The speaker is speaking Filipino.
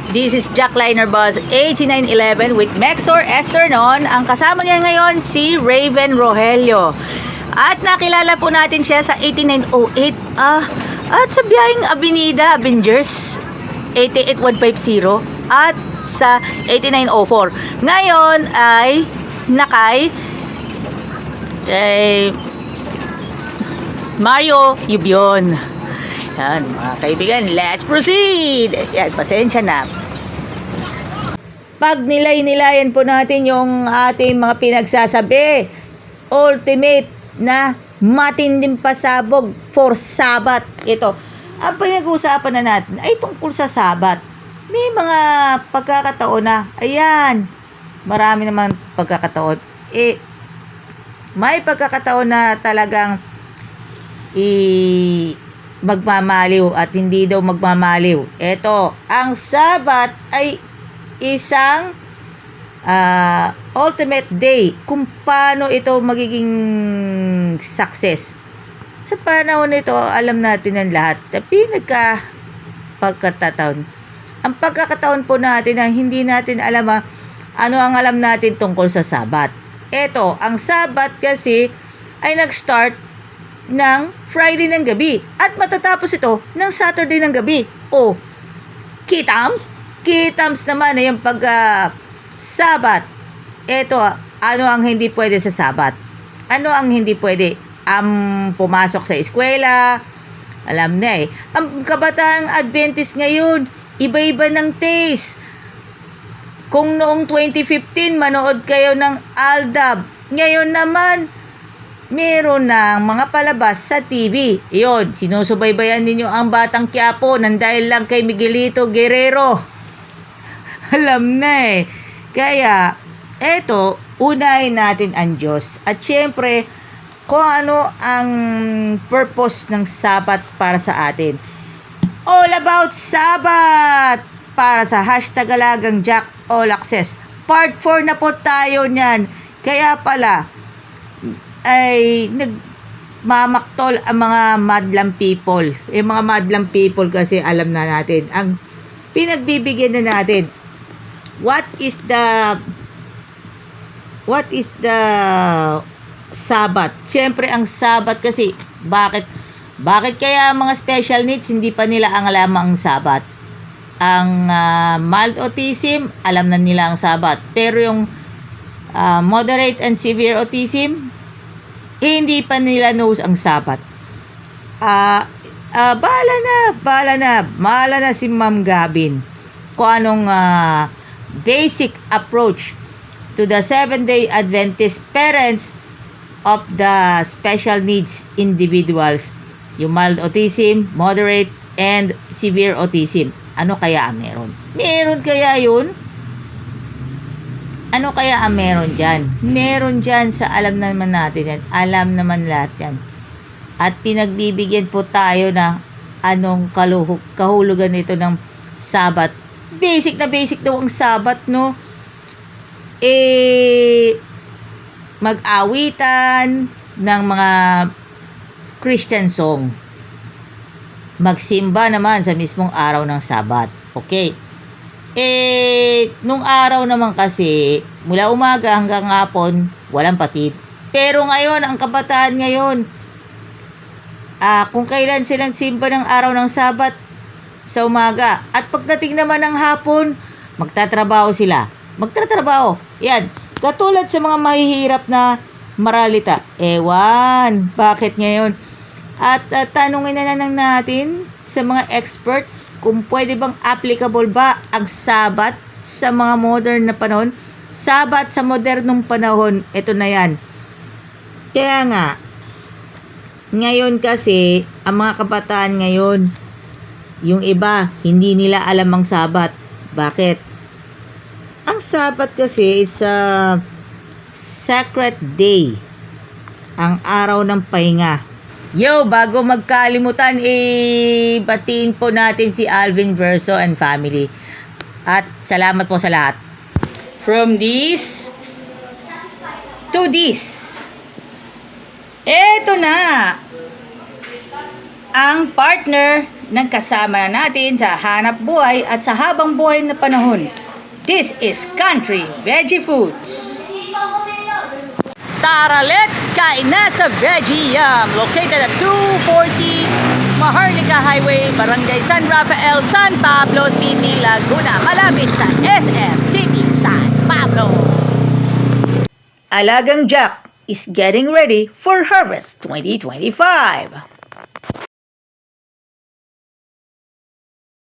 This is Jack Liner Bus 8911 with Mexor Esternon. Ang kasama niya ngayon si Raven Rogelio. At nakilala po natin siya sa 8908 at sa biyaheng Avenida Avengers 88150 at sa 8904. Ngayon ay nakay Mario Yubion. Yan, mga kaibigan, let's proceed. Yan, pasensya na. Pag nilay-nilayan po natin yung ating mga pinagsasabi, ultimate na matinding pasabog for Sabat. Ito, ang pinag-uusapan na natin ay tungkol sa Sabat. May mga pagkakataon na, ayan, marami naman pagkakataon. May pagkakataon na talagang magmamaliw at hindi daw magmamaliw. Ito, ang Sabat ay isang ultimate day kung paano ito magiging success. Sa panahon nito, alam natin ang lahat. Pagkakataon. Ang pagkakataon po natin ang hindi natin alam ano ang alam natin tungkol sa Sabat. Ito, ang Sabat kasi ay nag-start ng Friday ng gabi at matatapos ito ng Saturday ng gabi. Kitams? Kitams naman ay yung Sabat. Ito, ano ang hindi pwede sa Sabat? Ano ang hindi pwede? Pumasok sa eskwela, alam na Ang kabataang Adventist ngayon, iba-iba ng taste. Kung noong 2015, manood kayo ng Aldab. Ngayon naman, meron ng mga palabas sa TV. Iyon, sinusubaybayan ninyo ang Batang Quiapo nang dahil lang kay Miguelito Guerrero. Alam na Kaya, eto, unahin natin ang Diyos. At syempre, kung ano ang purpose ng Sabat para sa atin. All about Sabat! Para sa #Alagang Jack All Access. Part 4 na po tayo niyan. Kaya pala, ay nagmamaktol ang mga madlang people. Yung mga madlang people kasi alam na natin. Ang pinagbibigyan na natin, what is the Sabat? Siyempre ang Sabat kasi, bakit kaya mga special needs hindi pa nila ang alam ang Sabat? Ang mild autism, alam na nila ang Sabat. Pero yung moderate and severe autism, hindi pa nila knows ang Sabat. Bahala na si Ma'am Gabin kung anong basic approach to the 7-day Adventist parents of the special needs individuals. Yung mild autism, moderate, and severe autism. Ano kaya ang meron? Meron kaya yun? Ano kaya ang meron dyan? Meron dyan sa alam naman natin yan. Alam naman lahat yan. At pinagbibigyan po tayo na anong kahulugan nito ng Sabat. Basic na basic daw ang Sabat, no? Mag-awitan ng mga Christian song. Magsimba naman sa mismong araw ng Sabat. Okay. Nung araw naman kasi, mula umaga hanggang hapon, walang patid. Pero ngayon, ang kabataan ngayon, kung kailan silang simba ng araw ng Sabat, sa umaga. At pagdating naman ng hapon, magtatrabaho sila. Yan. Katulad sa mga mahihirap na maralita. Ewan, bakit ngayon? At tanungin na lang natin sa mga experts kung pwede bang applicable ba ang Sabat sa mga modern na panahon. Sabat sa modernong panahon, ito na yan. Kaya nga, ngayon kasi, ang mga kabataan ngayon, yung iba, hindi nila alam ang Sabat. Bakit? Ang Sabat kasi is a sacred day. Ang araw ng pahinga. Bago magkalimutan, batiin po natin si Alvin Verso and family. At salamat po sa lahat. From this to this. Eto na ang partner nagkasama na natin sa hanap buhay at sa habang buhay na panahon. This is Country Veggie Foods. Tara, let's kain na sa Veggie Yum, located at 240 Maharlika Highway, Barangay San Rafael, San Pablo City, Laguna, malapit sa SM City, San Pablo. Alagang Jack is getting ready for Harvest 2025.